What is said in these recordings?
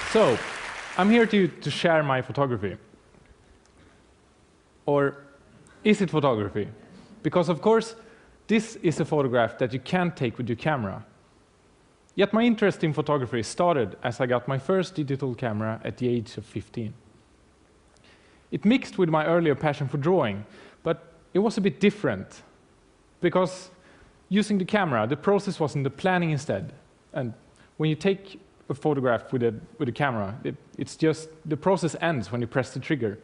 So, I'm here to share my photography. Or is it photography? Because, of course, this is a photograph that you can't take with your camera. Yet my interest in photography started as I got my first digital camera at the age of 15. It mixed with my earlier passion for drawing, but it was a bit different. Because using the camera, the process was in the planning instead. And when you take a photograph with a camera, it's just the process ends when you press the trigger.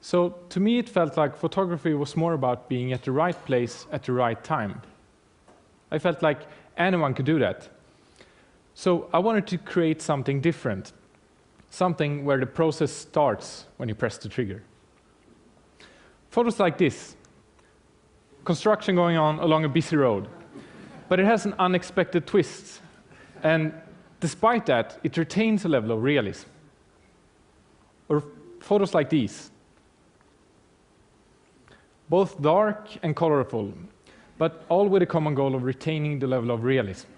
So to me it felt like photography was more about being at the right place at the right time. I felt like anyone could do that. So I wanted to create something different, something where the process starts when you press the trigger. Photos like this, construction going on along a busy road, but it has an unexpected twist, and despite that, it retains a level of realism. Or photos like these, both dark and colorful, but all with a common goal of retaining the level of realism.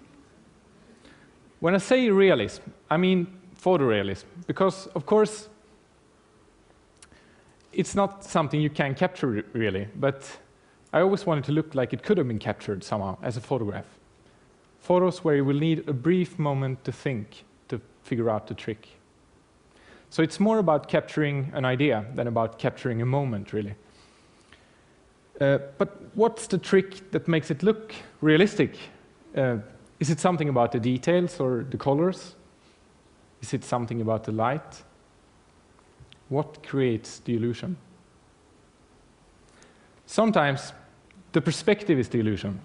When I say realism, I mean photorealism, because, of course, it's not something you can capture really, but I always wanted to look like it could have been captured somehow as a photograph. Photos where you will need a brief moment to think, to figure out the trick. So it's more about capturing an idea than about capturing a moment, really. But what's the trick that makes it look realistic? Is it something about the details or the colors? Is it something about the light? What creates the illusion? Sometimes the perspective is the illusion.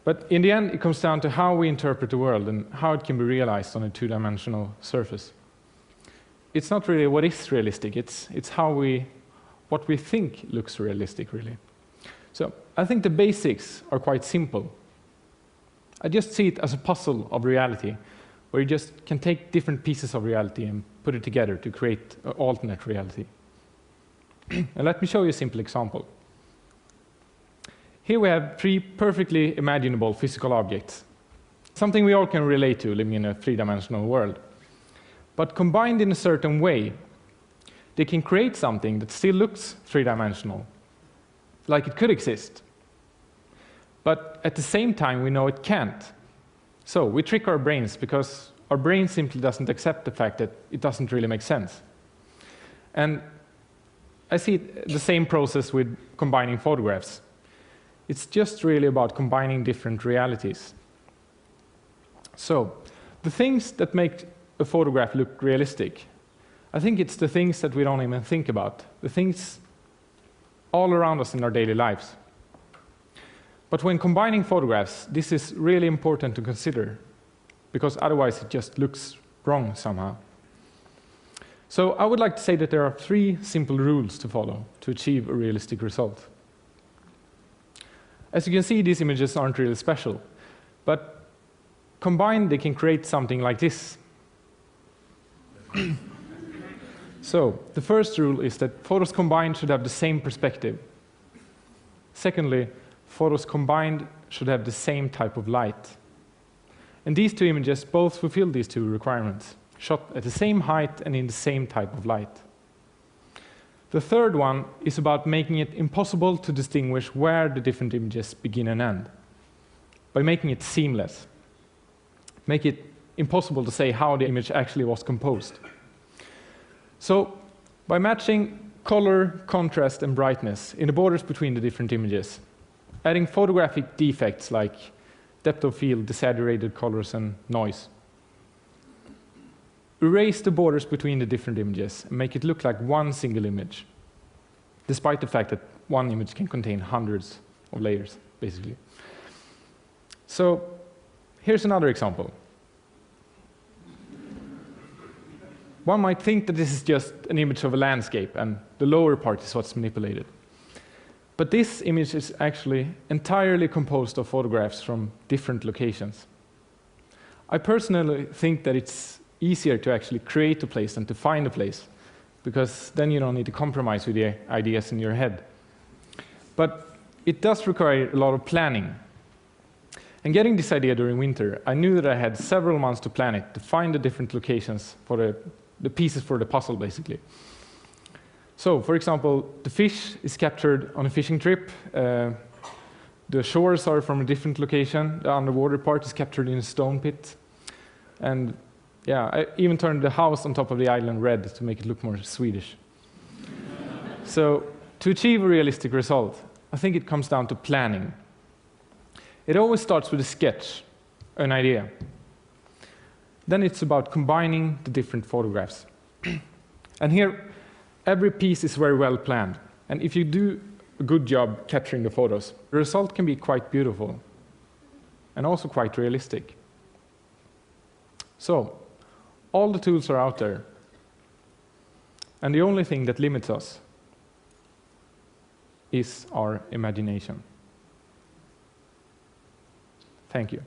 But in the end, it comes down to how we interpret the world and how it can be realized on a two-dimensional surface. It's not really what is realistic, it's what we think looks realistic, really. So I think the basics are quite simple. I just see it as a puzzle of reality, where you just can take different pieces of reality and put it together to create an alternate reality. And let me show you a simple example. Here we have three perfectly imaginable physical objects, something we all can relate to living in a three-dimensional world. But combined in a certain way, they can create something that still looks three-dimensional, like it could exist. But at the same time, we know it can't. So we trick our brains because our brain simply doesn't accept the fact that it doesn't really make sense. And I see the same process with combining photographs. It's just really about combining different realities. So the things that make a photograph look realistic, I think it's the things that we don't even think about, the things all around us in our daily lives. But when combining photographs, this is really important to consider, because otherwise it just looks wrong somehow. So I would like to say that there are three simple rules to follow to achieve a realistic result. As you can see, these images aren't really special, but combined they can create something like this. So the first rule is that photos combined should have the same perspective. Secondly, photos combined should have the same type of light. And these two images both fulfill these two requirements, shot at the same height and in the same type of light. The third one is about making it impossible to distinguish where the different images begin and end, by making it seamless. Make it impossible to say how the image actually was composed. So, by matching color, contrast, and brightness in the borders between the different images, adding photographic defects like depth of field, desaturated colors, and noise. Erase the borders between the different images and make it look like one single image, despite the fact that one image can contain hundreds of layers, basically. So here's another example. One might think that this is just an image of a landscape and the lower part is what's manipulated. But this image is actually entirely composed of photographs from different locations. I personally think that it's easier to actually create a place than to find a place, because then you don't need to compromise with the ideas in your head. But it does require a lot of planning. And getting this idea during winter, I knew that I had several months to plan it, to find the different locations for the pieces for the puzzle, basically. So, for example, the fish is captured on a fishing trip. The shores are from a different location. The underwater part is captured in a stone pit. And yeah, I even turned the house on top of the island red to make it look more Swedish. So, to achieve a realistic result, I think it comes down to planning. It always starts with a sketch, an idea. Then it's about combining the different photographs. And here, every piece is very well planned. And if you do a good job capturing the photos, the result can be quite beautiful and also quite realistic. So, all the tools are out there. And the only thing that limits us is our imagination. Thank you.